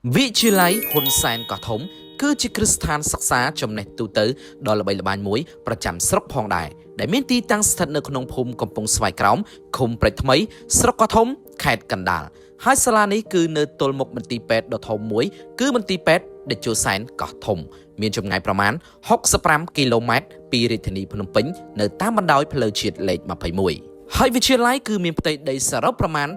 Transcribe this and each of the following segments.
វិទ្យាល័យហ៊ុនសែនក៏ធំគឺជាគ្រឹះស្ថានសិក្សាចំណេះទូទៅដ៏ល្បីល្បាញមួយប្រចាំស្រុកផងដែរដែលមានទីតាំងស្ថិតនៅក្នុងភូមិកំពង់ស្វាយក្រោមឃុំព្រែកថ្មីស្រុកក៏ធំខេត្តកណ្ដាលហើយសាលានេះគឺនៅទល់មុខមន្ទីរពេទ្យដ៏ធំមួយគឺមន្ទីរពេទ្យតេជោសែនក៏ធំមានចម្ងាយប្រមាណ65គីឡូម៉ែត្រពីរាជធានីភ្នំពេញនៅតាមបណ្ដោយផ្លូវជាតិលេខ21ហើយវិទ្យាល័យគឺមានផ្ទៃដីសរុបប្រមាណ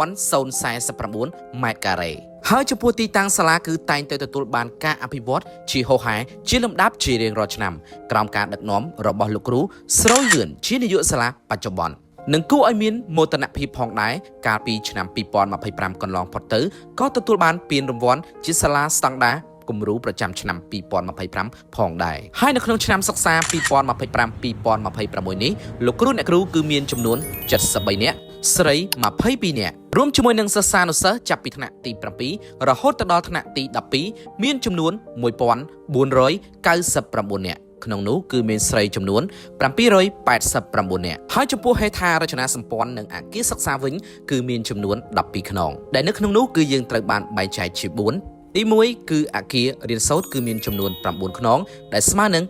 32,049 ម៉ែត្រការ៉េហើយចំពោះទីតាំងសាលាគឺតែងតែទទួលបានការអភិវឌ្ឍជាហូរហែជាលំដាប់ជារៀងរាល់ឆ្នាំក្រោមការដឹកនាំរបស់លោកគ្រូស្រូវលឿនជានាយកសាលាបច្ចុប្បន្ននឹងគួរឲ្យមានមោទនភាពផងដែរកាលពីឆ្នាំ2025កន្លងផុតទៅក៏ទទួលបានពានរង្វាន់ជាសាលាស្តង់ដារគំរូប្រចាំឆ្នាំ2025ផងដែរហើយនៅក្នុងឆ្នាំសិក្សា2025-2026នេះលោកគ្រូអ្នកគ្រូគឺមានចំនួន73នាក់ស្រី22នាក់រួមជាមួយនឹងសិស្សានុសិស្សចាប់ពីថ្នាក់ទី7រហូតដល់ថ្នាក់ទី12មានចំនួន1499នាក់ក្នុងនោះគឺមានស្រីចំនួន789នាក់ហើយចំពោះហេដ្ឋារចនាសម្ព័ន្ធនិងអគារសិក្សាវិញគឺមានចំនួន12ខ្នងដែលនៅក្នុងនោះគឺយើងត្រូវបានបែងចែកជា4ទី1គឺអគាររៀនសូត្រគឺមានចំនួន9ខ្នងដែលស្មើនឹង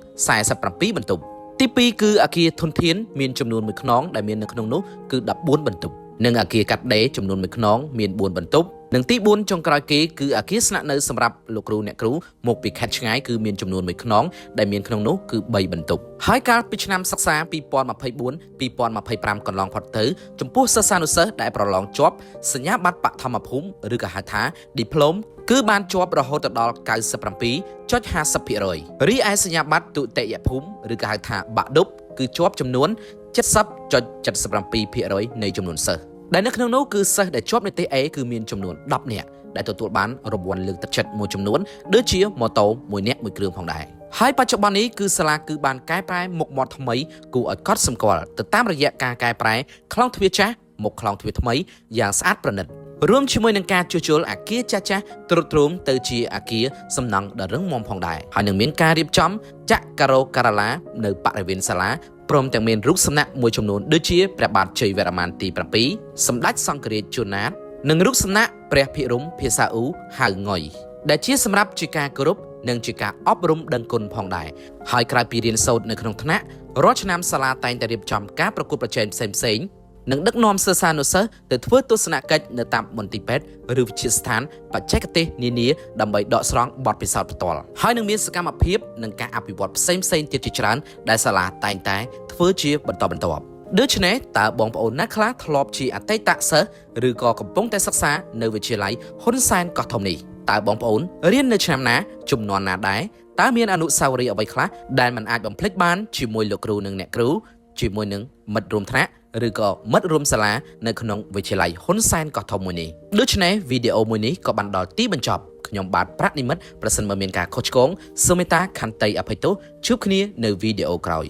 47បន្ទប់ទី2គឺអគារធនធានមានចំនួន1ខ្នងដែលមាននៅក្នុងនោះគឺ14បន្ទប់និងអគារកាត់ដេរចំនួន1ខ្នងមាន4បន្ទប់និងទី4ចុងក្រោយគេគឺអគារស្នាក់នៅសម្រាប់លោកគ្រូអ្នកគ្រូមកពីខេត្តឆ្ងាយគឺមានចំនួន1ខ្នងដែលមានក្នុងនោះគឺ3បន្ទប់ហើយកាលពីឆ្នាំសិក្សា2024-2025កន្លងផុតទៅចំពោះសិស្សានុសិស្សដែលប្រឡងជាប់សញ្ញាបត្របឋមភូមិឬក៏ហៅថា Diploma គឺបានជាប់រហូតដល់ 97.50% រីឯសញ្ញាបត្រទុតិយភូមិឬក៏ហៅថាបាក់ឌុបគឺជាប់ចំនួន 70.77% នៃចំនួនសិស្សដែលនៅក្នុងនោះគឺសិស្សដែលជាប់និទេស A គឺមានចំនួន10នាក់ដែលទទួលបានរង្វាន់លើកទឹកចិត្តមួយចំនួនដូចជាម៉ូតូ1នាក់1គ្រឿងផងដែរហើយបច្ចុប្បន្ននេះគឺសាលាគឺបានកែប្រែមុខមាត់ថ្មីគួរឲ្យកត់សម្គាល់ទៅតាមរយៈការកែប្រែខ្លងទ្វារចាស់មុខខ្លងទ្វារថ្មីយ៉ាងស្អាតប្រណិតរួមជាមួយនឹងការជួសជុលអគារចាស់ៗទ្រុឌទ្រោមទៅជាអគារសំណង់ដ៏រឹងមាំផងដែរហើយនឹងមានការរៀបចំចក្រការ៉ាឡានៅបរិវេណសាលាព្រមទាំងមានរូបសំណាកមួយចំនួនដូចជាព្រះបាទជ័យវរ្ម័នទី7សម្ដេចសង្ឃរាជជួនណាតនិងរូបសំណាកព្រះភិរមភាសាអ៊ូហៅងុយដែលជាសម្រាប់ជាការគោរពនិងជាការអប់រំដឹងគុណផងដែរហើយក្រៅពីរៀនសូត្រនៅក្នុងថ្នាក់រាល់ឆ្នាំសាលាតែងតែរៀបចំការប្រកួតប្រជែងផ្សេងៗនិងដឹកនាំសិស្សានុសិស្សទៅធ្វើទស្សនកិច្ចនៅតាមមន្ទីរពេទ្យឬវិទ្យាស្ថានបច្ចេកទេសនានាដើម្បីដកស្រង់បទពិសោធន៍ផ្ទាល់ហើយនឹងមានសកម្មភាពនិងការអភិវឌ្ឍផ្សេងៗទៀតជាច្រើនដែលសាលាតែងតែធ្វើជាបន្តបន្ទាប់ដូច្នេះតើបងប្អូនណាខ្លះធ្លាប់ជាអតីតសិស្សឬក៏កំពុងតែសិក្សានៅវិទ្យាល័យហ៊ុនសែនកោះធំនេះតើបងប្អូនរៀននៅឆ្នាំណាជំនាន់ណាដែរតើមានអនុស្សាវរីយ៍អ្វីខ្លះដែលមិនអាចបំភ្លេចបានជាមួយលោកគ្រូនិងអ្នកគ្រូជាមួយនឹងមិត្តរួមថ្នាក់ឬក៏មិត្តរួមសាលានៅក្នុងវិទ្យាល័យហ៊ុនសែនកោះធំមួយនេះដូច្នេះវីដេអូមួយនេះក៏បានដល់ទីបញ្ចប់ខ្ញុំបាទប្រាក់និមិត្តប្រសិនបើមានការខុសឆ្គងសូមមេត្តាខន្តីអភ័យទោសជួបគ្នានៅវីដេអូក្រោយ